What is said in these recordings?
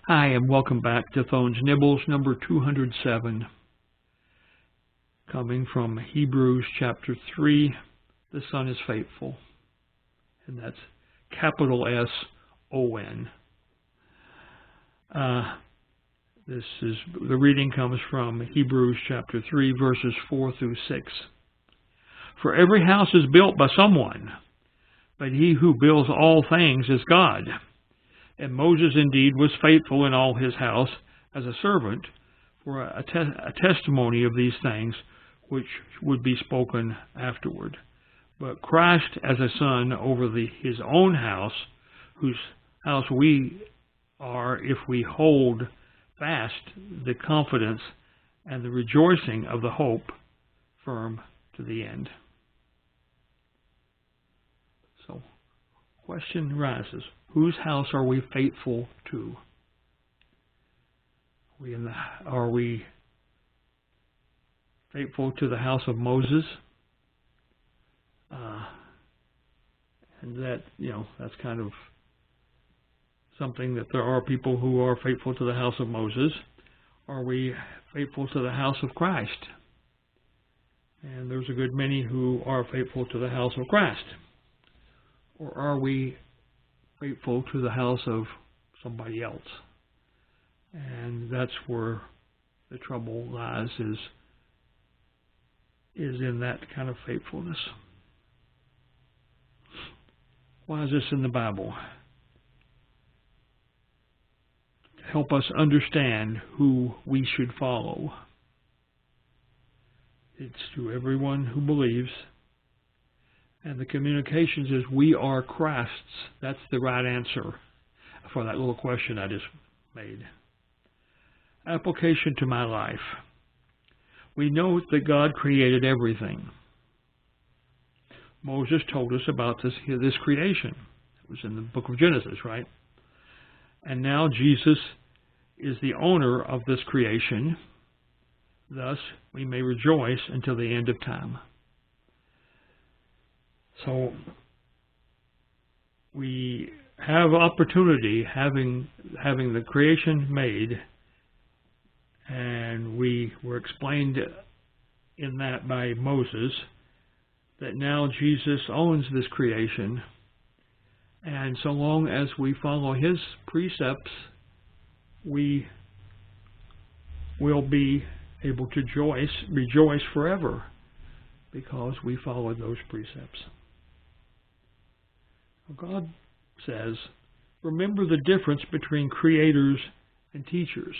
Hi, and welcome back to Thone's Nibbles, number 207. Coming from Hebrews chapter 3, the Son is faithful. And that's capital S-O-N. The reading comes from Hebrews chapter 3, verses 4 through 6. For every house is built by someone, but he who builds all things is God. And Moses indeed was faithful in all his house as a servant for a testimony of these things which would be spoken afterward. But Christ as a son over his own house, whose house we are if we hold fast the confidence and the rejoicing of the hope firm to the end. So, question rises. Whose house are we faithful to? Are we faithful to the house of Moses? And that's kind of something that there are people who are faithful to the house of Moses. Are we faithful to the house of Christ? And there's a good many who are faithful to the house of Christ. Or are we faithful to the house of somebody else? And that's where the trouble lies, is in that kind of faithfulness. Why is this in the Bible? To help us understand who we should follow. It's to everyone who believes. And the communications is we are Christ's. That's the right answer for that little question I just made. Application to my life. We know that God created everything. Moses told us about this creation. It was in the book of Genesis, right? And now Jesus is the owner of this creation. Thus, we may rejoice until the end of time. So we have opportunity, having the creation made, and we were explained in that by Moses, that now Jesus owns this creation, and so long as we follow his precepts, we will be able to rejoice forever, because we followed those precepts. God says, remember the difference between creators and teachers.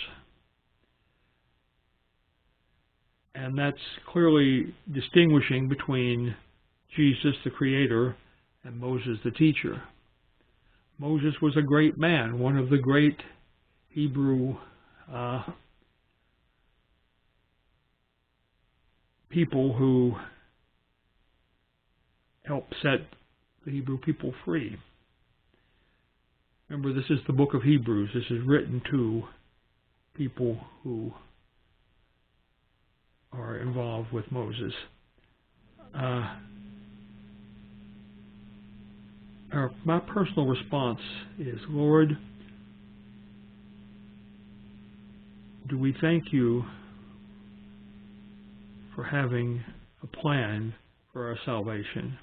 And that's clearly distinguishing between Jesus, the creator, and Moses, the teacher. Moses was a great man, one of the great Hebrew people who helped set the Hebrew people free. Remember, this is the book of Hebrews. This is written to people who are involved with Moses. My personal response is, Lord, do we thank you for having a plan for our salvation,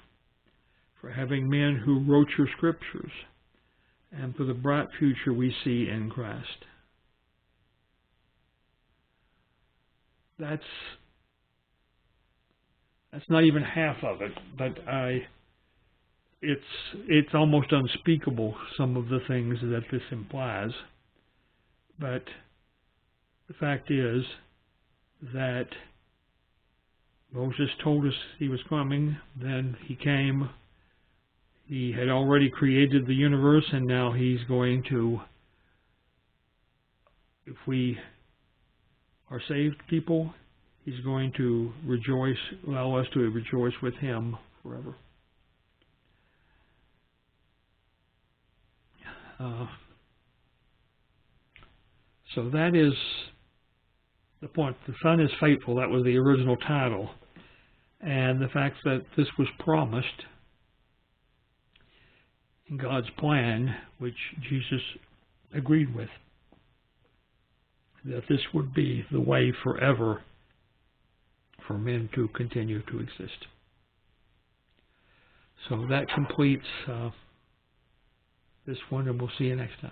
for having men who wrote your scriptures, and for the bright future we see in Christ. That's not even half of it, but it's almost unspeakable, some of the things that this implies. But the fact is that Moses told us he was coming, then he came. He had already created the universe, and now he's going to, if we are saved people, he's going to allow us to rejoice with him forever. So that is the point. The Son is faithful. That was the original title. And the fact that this was promised in God's plan, which Jesus agreed with. that this would be the way forever for men to continue to exist. So that completes this one, and we'll see you next time.